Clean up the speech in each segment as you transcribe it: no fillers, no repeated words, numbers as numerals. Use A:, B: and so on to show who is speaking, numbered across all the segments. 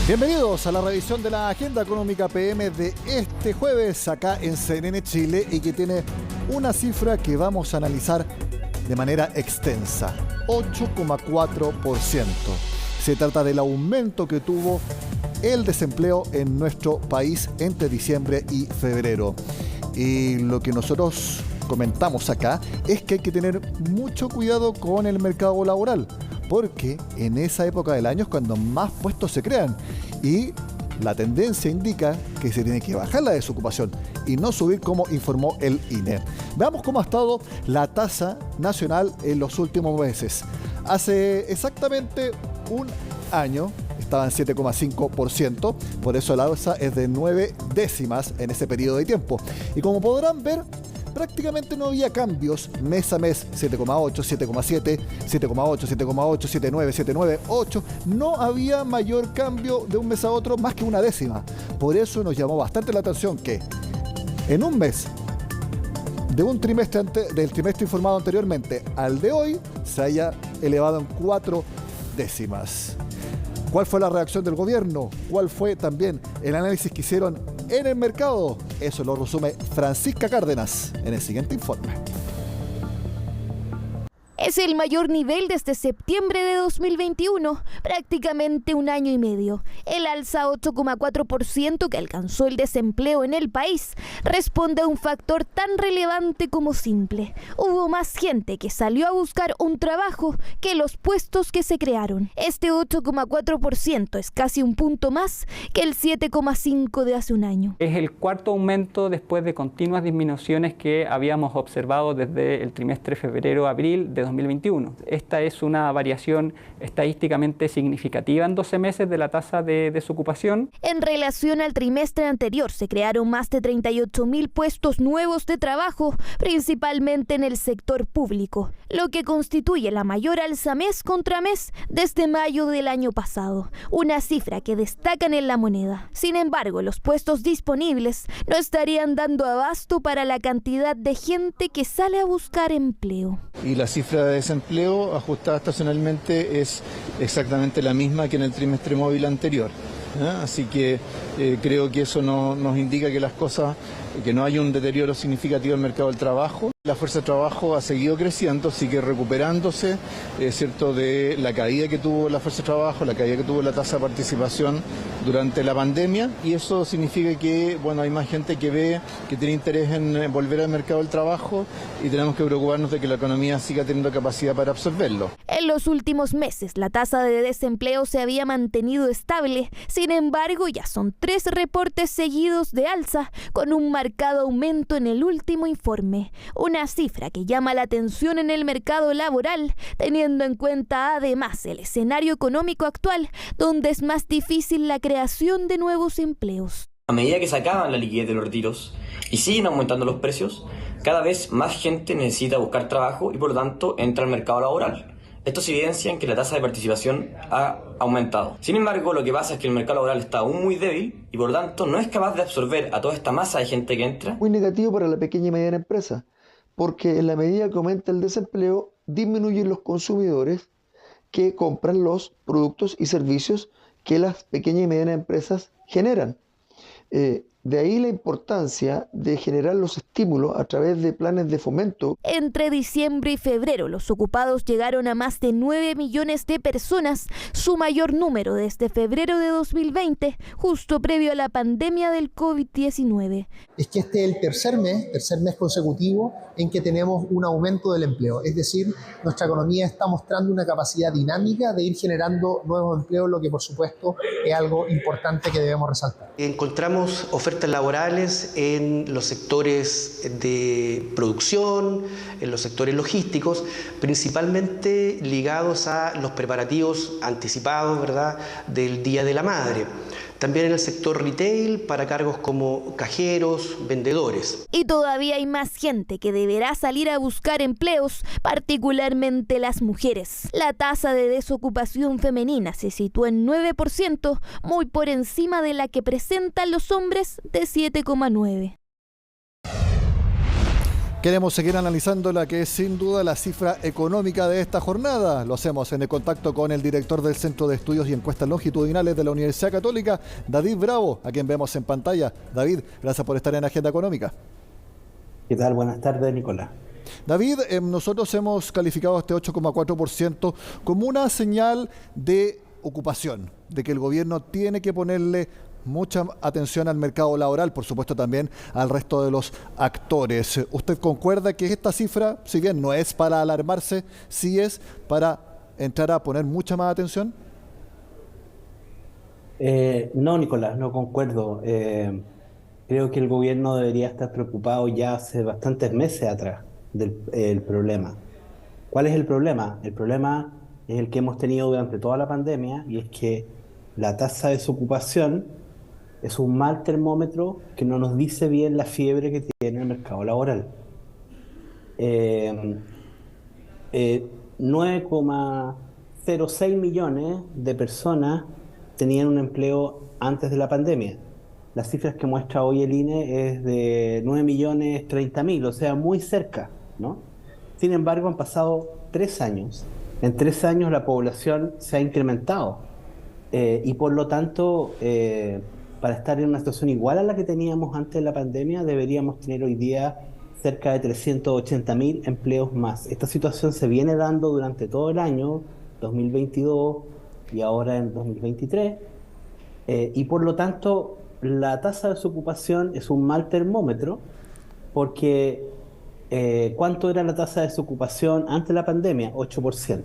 A: Bienvenidos a la revisión de la Agenda Económica PM de este jueves acá en CNN Chile y que tiene una cifra que vamos a analizar de manera extensa, 8,4%. Se trata del aumento que tuvo el desempleo en nuestro país entre diciembre y febrero. Y lo que nosotros comentamos acá es que hay que tener mucho cuidado con el mercado laboral, porque en esa época del año es cuando más puestos se crean y la tendencia indica que se tiene que bajar la desocupación y no subir, como informó el INE. Veamos cómo ha estado la tasa nacional en los últimos meses. Hace exactamente un año estaba en 7,5%, por eso la alza es de 9 décimas en ese periodo de tiempo. Y como podrán ver, prácticamente no había cambios mes a mes, 7,8, 7,7, 7,8, 7,8, 7,9, 7,9, 8. No había mayor cambio de un mes a otro más que una décima. Por eso nos llamó bastante la atención que en un mes, de un trimestre del trimestre informado anteriormente al de hoy, se haya elevado en 4 décimas. ¿Cuál fue la reacción del gobierno? ¿Cuál fue también el análisis que hicieron en el mercado? Eso lo resume Francisca Cárdenas en el siguiente informe.
B: Es el mayor nivel desde septiembre de 2021, prácticamente un año y medio. El alza 8,4% que alcanzó el desempleo en el país responde a un factor tan relevante como simple. Hubo más gente que salió a buscar un trabajo que los puestos que se crearon. Este 8,4% es casi un punto más que el 7,5% de hace un año.
C: Es el cuarto aumento después de continuas disminuciones que habíamos observado desde el trimestre febrero-abril de 2021. Esta es una variación estadísticamente significativa en 12 meses de la tasa de desocupación.
B: En relación al trimestre anterior, se crearon más de 38.000 puestos nuevos de trabajo, principalmente en el sector público, lo que constituye la mayor alza mes contra mes desde mayo del año pasado, una cifra que destacan en la moneda. Sin embargo, los puestos disponibles no estarían dando abasto para la cantidad de gente que sale a buscar empleo.
D: Y la cifra de desempleo ajustada estacionalmente es exactamente la misma que en el trimestre móvil anterior. Así que creo que eso nos indica que las cosas, que no hay un deterioro significativo del mercado del trabajo. La fuerza de trabajo ha seguido creciendo, sigue recuperándose, ¿cierto?, de la caída que tuvo la fuerza de trabajo, la caída que tuvo la tasa de participación durante la pandemia, y eso significa que, bueno, hay más gente que ve, que tiene interés en volver al mercado del trabajo y tenemos que preocuparnos de que la economía siga teniendo capacidad para absorberlo.
B: En los últimos meses, la tasa de desempleo se había mantenido estable. Sin embargo, ya son 3 reportes seguidos de alza, con un marcado aumento en el último informe. Una cifra que llama la atención en el mercado laboral, teniendo en cuenta además el escenario económico actual, donde es más difícil la creación de nuevos empleos.
E: A medida que se acaban la liquidez de los retiros y siguen aumentando los precios, cada vez más gente necesita buscar trabajo y por lo tanto entra al mercado laboral. Esto se evidencia en que la tasa de participación ha aumentado. Sin embargo, lo que pasa es que el mercado laboral está aún muy débil y por lo tanto no es capaz de absorber a toda esta masa de gente que entra.
F: Muy negativo para la pequeña y mediana empresa, porque en la medida que aumenta el desempleo, disminuyen los consumidores que compran los productos y servicios que las pequeñas y medianas empresas generan. De ahí la importancia de generar los estímulos a través de planes de fomento.
B: Entre diciembre y febrero, los ocupados llegaron a más de 9 millones de personas, su mayor número desde febrero de 2020, justo previo a la pandemia del COVID-19.
G: Es que este es el tercer mes consecutivo en que tenemos un aumento del empleo. Es decir, nuestra economía está mostrando una capacidad dinámica de ir generando nuevos empleos, lo que por supuesto es algo importante que debemos resaltar.
H: Encontramos ofertas laborales en los sectores de producción, en los sectores logísticos, principalmente ligados a los preparativos anticipados, ¿verdad?, del Día de la Madre. También en el sector retail para cargos como cajeros, vendedores.
B: Y todavía hay más gente que deberá salir a buscar empleos, particularmente las mujeres. La tasa de desocupación femenina se sitúa en 9%, muy por encima de la que presentan los hombres de 7,9%.
A: Queremos seguir analizando la que es sin duda la cifra económica de esta jornada. Lo hacemos en el contacto con el director del Centro de Estudios y Encuestas Longitudinales de la Universidad Católica, David Bravo, a quien vemos en pantalla. David, gracias por estar en Agenda Económica.
I: ¿Qué tal? Buenas tardes, Nicolás.
A: David, nosotros hemos calificado este 8,4% como una señal de ocupación, de que el gobierno tiene que ponerle mucha atención al mercado laboral, por supuesto también al resto de los actores. ¿Usted concuerda que esta cifra, si bien no es para alarmarse, sí es para entrar a poner mucha más atención?
I: No, Nicolás, no concuerdo. Creo que el gobierno debería estar preocupado ya hace bastantes meses atrás del problema. ¿Cuál es el problema? El problema es el que hemos tenido durante toda la pandemia, y es que la tasa de desocupación es un mal termómetro que no nos dice bien la fiebre que tiene el mercado laboral. 9,06 millones de personas tenían un empleo antes de la pandemia. Las cifras que muestra hoy el INE es de 9.030.000, o sea, muy cerca, ¿no? Sin embargo, han pasado 3 años. En 3 años la población se ha incrementado. Y por lo tanto, para estar en una situación igual a la que teníamos antes de la pandemia, deberíamos tener hoy día cerca de 380.000 empleos más. Esta situación se viene dando durante todo el año 2022 y ahora en 2023. Y por lo tanto, la tasa de desocupación es un mal termómetro, porque ¿cuánto era la tasa de desocupación antes de la pandemia? 8%.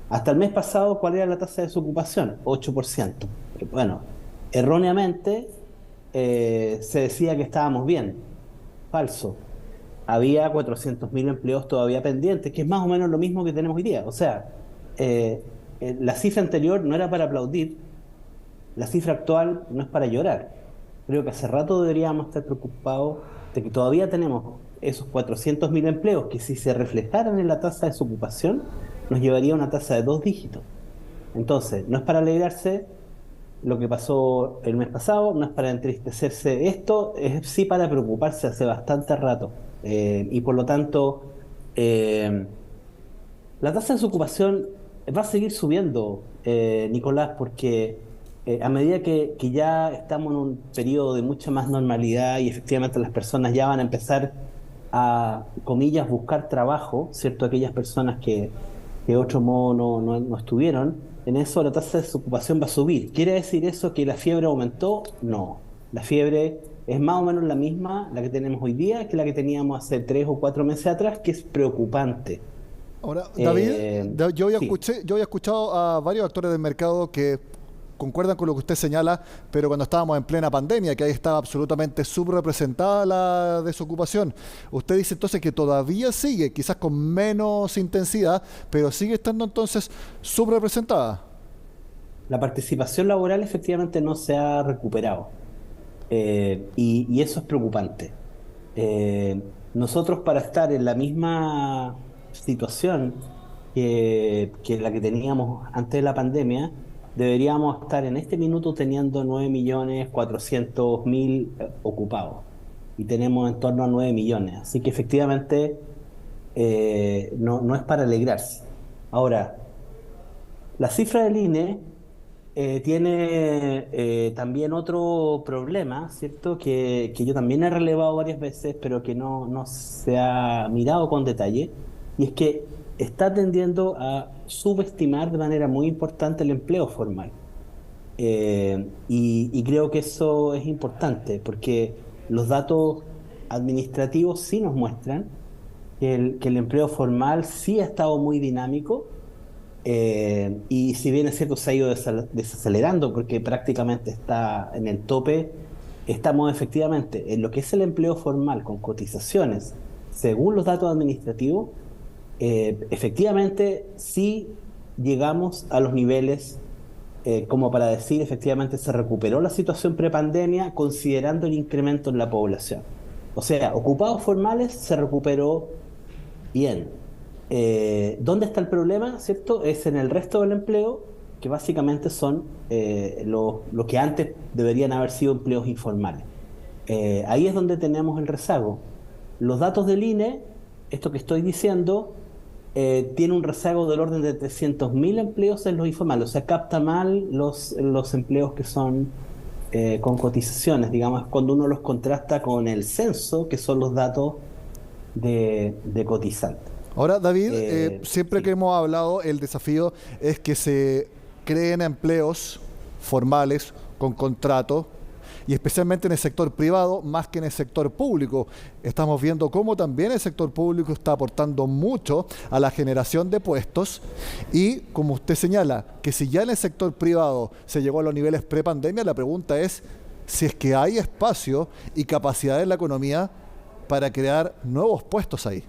I: Hasta el mes pasado, ¿cuál era la tasa de desocupación? 8%. Bueno, erróneamente se decía que estábamos bien. Falso. Había 400.000 empleos todavía pendientes, que es más o menos lo mismo que tenemos hoy día. O sea, la cifra anterior no era para aplaudir, la cifra actual no es para llorar. Creo que hace rato deberíamos estar preocupados de que todavía tenemos esos 400.000 empleos que, si se reflejaran en la tasa de desocupación, nos llevaría a una tasa de 2 dígitos. Entonces, no es para alegrarse lo que pasó el mes pasado, no es para entristecerse. Esto es sí para preocuparse hace bastante rato. Y por lo tanto, la tasa de desocupación va a seguir subiendo, Nicolás, porque a medida que ya estamos en un periodo de mucha más normalidad y efectivamente las personas ya van a empezar a, comillas, buscar trabajo, ¿cierto? Aquellas personas que de otro modo no estuvieron, en eso la tasa de desocupación va a subir. ¿Quiere decir eso que la fiebre aumentó? No. La fiebre es más o menos la misma, la que tenemos hoy día, que la que teníamos hace 3 o 4 meses atrás, que es preocupante.
A: Ahora, David, yo había escuchado a varios actores del mercado que concuerdan con lo que usted señala, pero cuando estábamos en plena pandemia, que ahí estaba absolutamente subrepresentada la desocupación. Usted dice entonces que todavía sigue, quizás con menos intensidad, pero sigue estando entonces subrepresentada.
I: La participación laboral efectivamente no se ha recuperado, y eso es preocupante. Nosotros, para estar en la misma situación que la que teníamos antes de la pandemia, deberíamos estar en este minuto teniendo 9.400.000 ocupados, y tenemos en torno a 9 millones. Así que efectivamente no es para alegrarse. Ahora, la cifra del INE tiene también otro problema, ¿cierto? Que yo también he relevado varias veces, pero que no se ha mirado con detalle, y es que está tendiendo a subestimar de manera muy importante el empleo formal. Y creo que eso es importante, porque los datos administrativos sí nos muestran que el empleo formal sí ha estado muy dinámico, y si bien es cierto se ha ido desacelerando porque prácticamente está en el tope, estamos efectivamente en lo que es el empleo formal con cotizaciones, según los datos administrativos. Efectivamente sí llegamos a los niveles como para decir efectivamente se recuperó la situación prepandemia, considerando el incremento en la población. O sea, ocupados formales se recuperó bien. ¿Dónde está el problema? ¿Cierto? Es en el resto del empleo, que básicamente son lo que antes deberían haber sido empleos informales. Ahí es donde tenemos el rezago. Los datos del INE, esto que estoy diciendo, tiene un rezago del orden de 300.000 empleos en los informales, o sea, capta mal los empleos que son con cotizaciones, digamos, cuando uno los contrasta con el censo, que son los datos de cotizantes.
A: Ahora, David, siempre que hemos hablado, el desafío es que se creen empleos formales, con contrato, y especialmente en el sector privado, más que en el sector público. Estamos viendo cómo también el sector público está aportando mucho a la generación de puestos, y como usted señala, que si ya en el sector privado se llegó a los niveles prepandemia, la pregunta es si es que hay espacio y capacidad en la economía para crear nuevos puestos ahí.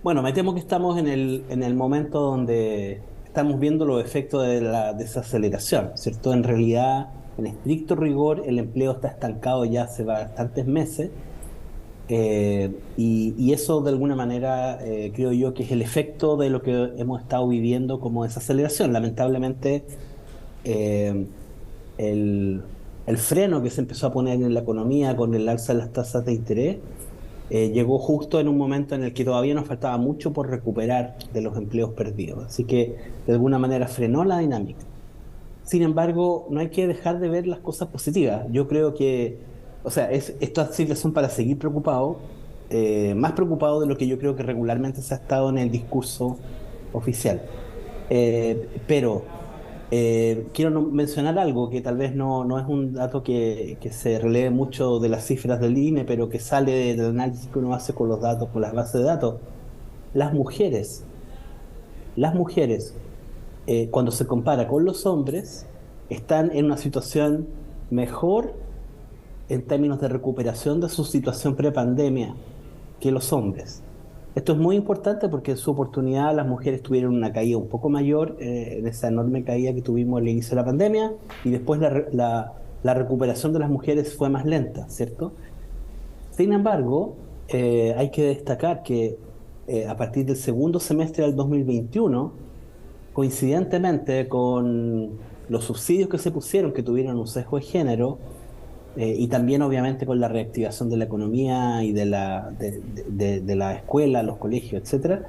I: Bueno, me temo que estamos en el momento donde estamos viendo los efectos de la desaceleración, ¿cierto? En realidad, en estricto rigor, el empleo está estancado ya hace bastantes meses, y eso de alguna manera creo yo que es el efecto de lo que hemos estado viviendo como desaceleración. Lamentablemente, el freno que se empezó a poner en la economía con el alza de las tasas de interés llegó justo en un momento en el que todavía nos faltaba mucho por recuperar de los empleos perdidos. Así que de alguna manera frenó la dinámica. Sin embargo, no hay que dejar de ver las cosas positivas. Yo creo que, o sea, estas cifras son para seguir preocupados, más preocupados de lo que yo creo que regularmente se ha estado en el discurso oficial. Pero quiero mencionar algo que tal vez no es un dato que se releve mucho de las cifras del INE, pero que sale del análisis que uno hace con los datos, con las bases de datos. Las mujeres, cuando se compara con los hombres, están en una situación mejor en términos de recuperación de su situación prepandemia que los hombres. Esto es muy importante porque en su oportunidad las mujeres tuvieron una caída un poco mayor en esa enorme caída que tuvimos al inicio de la pandemia, y después la recuperación de las mujeres fue más lenta, ¿cierto? Sin embargo, hay que destacar que a partir del segundo semestre del 2021, coincidentemente con los subsidios que se pusieron, que tuvieron un sesgo de género, y también obviamente con la reactivación de la economía y de la escuela, los colegios, etcétera,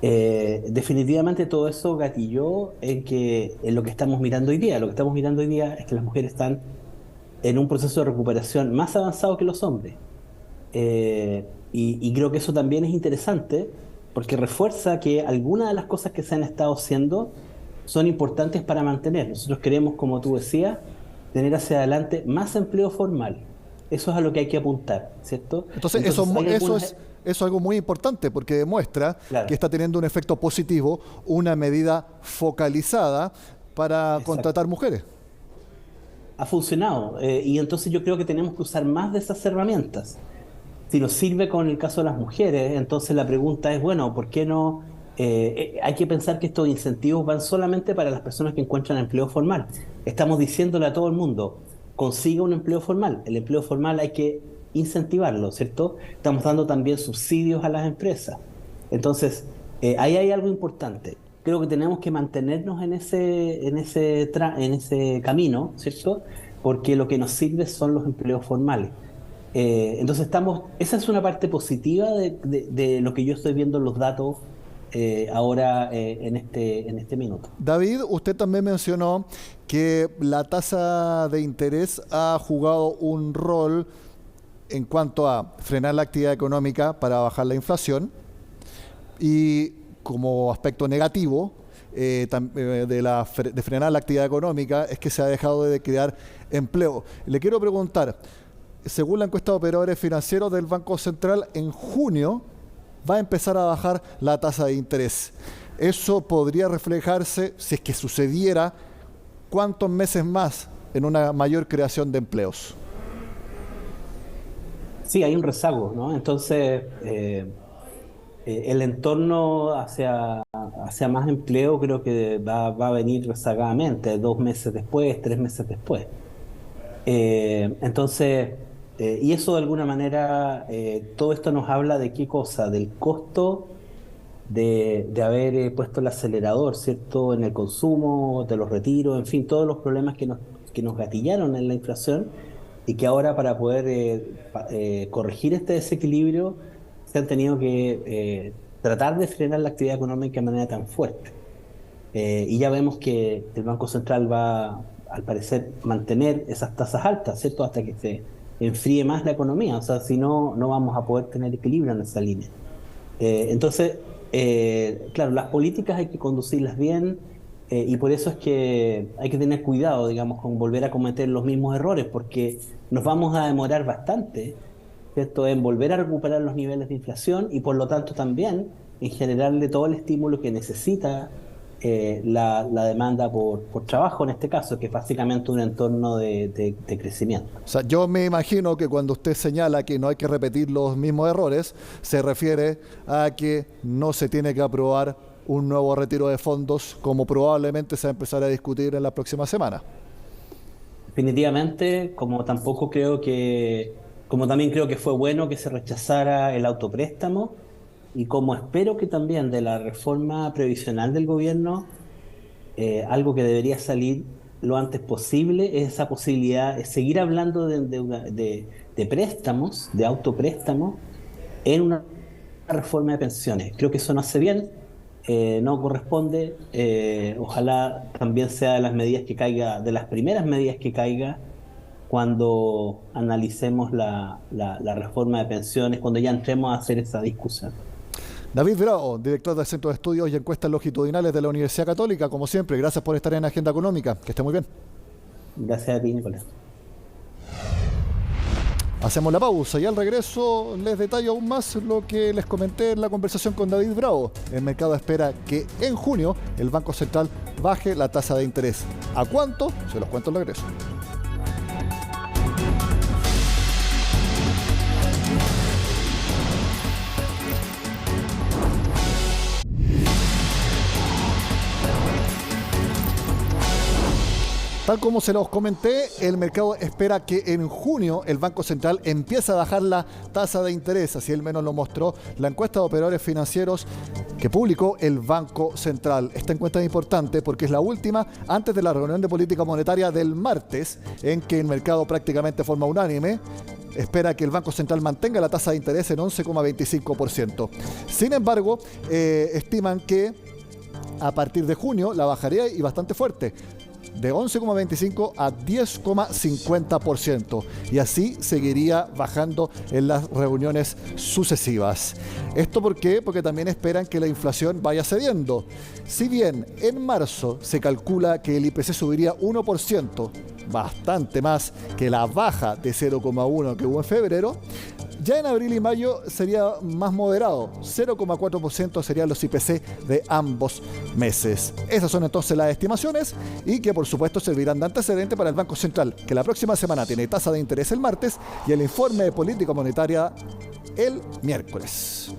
I: definitivamente todo eso gatilló en lo que estamos mirando hoy día. Lo que estamos mirando hoy día es que las mujeres están en un proceso de recuperación más avanzado que los hombres. Y creo que eso también es interesante porque refuerza que algunas de las cosas que se han estado haciendo son importantes para mantener. Nosotros queremos, como tú decías, tener hacia adelante más empleo formal. Eso es a lo que hay que apuntar, ¿cierto?
A: Entonces eso es algo muy importante porque demuestra que está teniendo un efecto positivo, una medida focalizada para contratar mujeres.
I: Ha funcionado, y entonces yo creo que tenemos que usar más de esas herramientas. Si nos sirve con el caso de las mujeres, entonces la pregunta es, bueno, ¿por qué no? Hay que pensar que estos incentivos van solamente para las personas que encuentran empleo formal. Estamos diciéndole a todo el mundo, consiga un empleo formal. El empleo formal hay que incentivarlo, ¿cierto? Estamos dando también subsidios a las empresas. Entonces, ahí hay algo importante. Creo que tenemos que mantenernos en ese camino, ¿cierto? Porque lo que nos sirve son los empleos formales. Entonces esa es una parte positiva de lo que yo estoy viendo en los datos ahora en este minuto.
A: David, usted también mencionó que la tasa de interés ha jugado un rol en cuanto a frenar la actividad económica para bajar la inflación, y como aspecto negativo de frenar la actividad económica es que se ha dejado de crear empleo. Le quiero preguntar, según la encuesta de operadores financieros del Banco Central, en junio va a empezar a bajar la tasa de interés. Eso podría reflejarse, si es que sucediera, ¿cuántos meses más en una mayor creación de empleos?
I: Sí, hay un rezago, ¿no? Entonces, el entorno hacia más empleo creo que va a venir rezagadamente, 2 meses después, 3 meses después. Entonces, y eso de alguna manera, todo esto nos habla de qué cosa, del costo de haber puesto el acelerador, ¿cierto?, en el consumo, de los retiros, en fin, todos los problemas que nos gatillaron en la inflación, y que ahora para poder corregir este desequilibrio se han tenido que tratar de frenar la actividad económica de manera tan fuerte. Y ya vemos que el Banco Central va, al parecer, mantener esas tasas altas, ¿cierto? Hasta que se enfríe más la economía. O sea, si no, no vamos a poder tener equilibrio en esa línea. Entonces, claro, las políticas hay que conducirlas bien, y por eso es que hay que tener cuidado, digamos, con volver a cometer los mismos errores, porque nos vamos a demorar bastante, ¿cierto?, en volver a recuperar los niveles de inflación y por lo tanto también en generarle todo el estímulo que necesita la demanda por trabajo en este caso, que es básicamente un entorno de crecimiento.
A: O sea, yo me imagino que cuando usted señala que no hay que repetir los mismos errores, se refiere a que no se tiene que aprobar un nuevo retiro de fondos como probablemente se va a empezar a discutir en la próxima semana.
I: Definitivamente, como también creo que fue bueno que se rechazara el autopréstamo, y como espero que también de la reforma previsional del gobierno, algo que debería salir lo antes posible es esa posibilidad de seguir hablando de préstamos, de autopréstamos, en una reforma de pensiones. Creo que eso no hace bien, no corresponde. Ojalá también sea de las primeras medidas que caiga cuando analicemos la reforma de pensiones, cuando ya entremos a hacer esa discusión.
A: David Bravo, director del Centro de Estudios y Encuestas Longitudinales de la Universidad Católica, como siempre, gracias por estar en Agenda Económica. Que esté muy bien.
I: Gracias a ti, Nicolás.
A: Hacemos la pausa y al regreso les detallo aún más lo que les comenté en la conversación con David Bravo. El mercado espera que en junio el Banco Central baje la tasa de interés. ¿A cuánto? Se los cuento al regreso. Tal como se los comenté, el mercado espera que en junio el Banco Central empiece a bajar la tasa de interés, así al menos lo mostró la encuesta de operadores financieros que publicó el Banco Central. Esta encuesta es importante porque es la última antes de la reunión de política monetaria del martes, en que el mercado prácticamente de forma unánime espera que el Banco Central mantenga la tasa de interés en 11,25%. Sin embargo, estiman que a partir de junio la bajaría y bastante fuerte, de 11,25 a 10,50%, y así seguiría bajando en las reuniones sucesivas. ¿Esto por qué? Porque también esperan que la inflación vaya cediendo. Si bien en marzo se calcula que el IPC subiría 1%, bastante más que la baja de 0,1 que hubo en febrero, ya en abril y mayo sería más moderado, 0,4% serían los IPC de ambos meses. Esas son entonces las estimaciones y que por supuesto servirán de antecedente para el Banco Central, que la próxima semana tiene tasa de interés el martes y el informe de política monetaria el miércoles.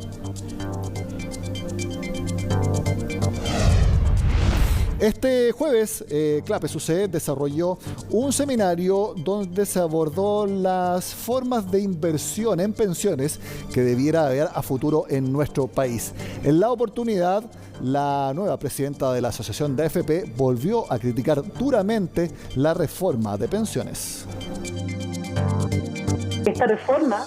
A: Este jueves, CLAPES UC desarrolló un seminario donde se abordó las formas de inversión en pensiones que debiera haber a futuro en nuestro país. En la oportunidad, la nueva presidenta de la Asociación de AFP volvió a criticar duramente la reforma de pensiones.
J: Esta reforma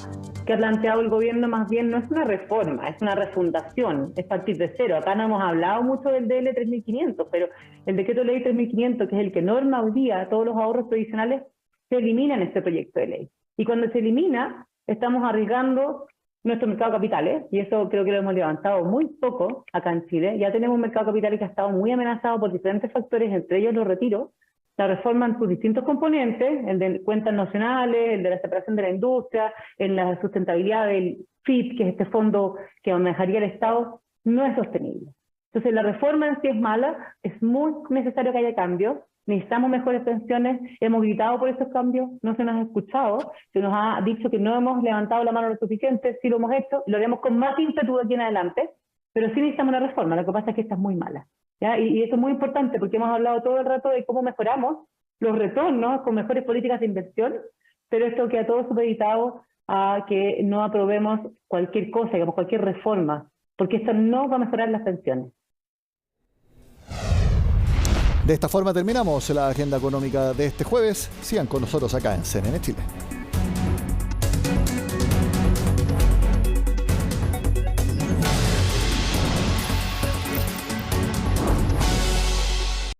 J: que ha planteado el gobierno más bien no es una reforma, es una refundación, es partir de cero. Acá no hemos hablado mucho del DL 3500, pero el decreto ley 3500, que es el que norma hoy día todos los ahorros previsionales, se elimina en este proyecto de ley. Y cuando se elimina, estamos arriesgando nuestro mercado de capitales, y eso creo que lo hemos levantado muy poco acá en Chile. Ya tenemos un mercado de capitales que ha estado muy amenazado por diferentes factores, entre ellos los retiros. La reforma en sus distintos componentes, el de cuentas nacionales, el de la separación de la industria, en la sustentabilidad del FIP, que es este fondo que manejaría el Estado, no es sostenible. Entonces la reforma en sí es mala, es muy necesario que haya cambios, necesitamos mejores pensiones, hemos gritado por esos cambios, no se nos ha escuchado, se nos ha dicho que no hemos levantado la mano lo suficiente, sí lo hemos hecho, lo haremos con más ímpetu de aquí en adelante, pero sí necesitamos una reforma, lo que pasa es que esta es muy mala. ¿Ya? Y eso es muy importante porque hemos hablado todo el rato de cómo mejoramos los retornos con mejores políticas de inversión, pero esto queda todo supeditado a que no aprobemos cualquier cosa, digamos, cualquier reforma, porque esto no va a mejorar las pensiones.
A: De esta forma terminamos la agenda económica de este jueves. Sigan con nosotros acá en CNN Chile.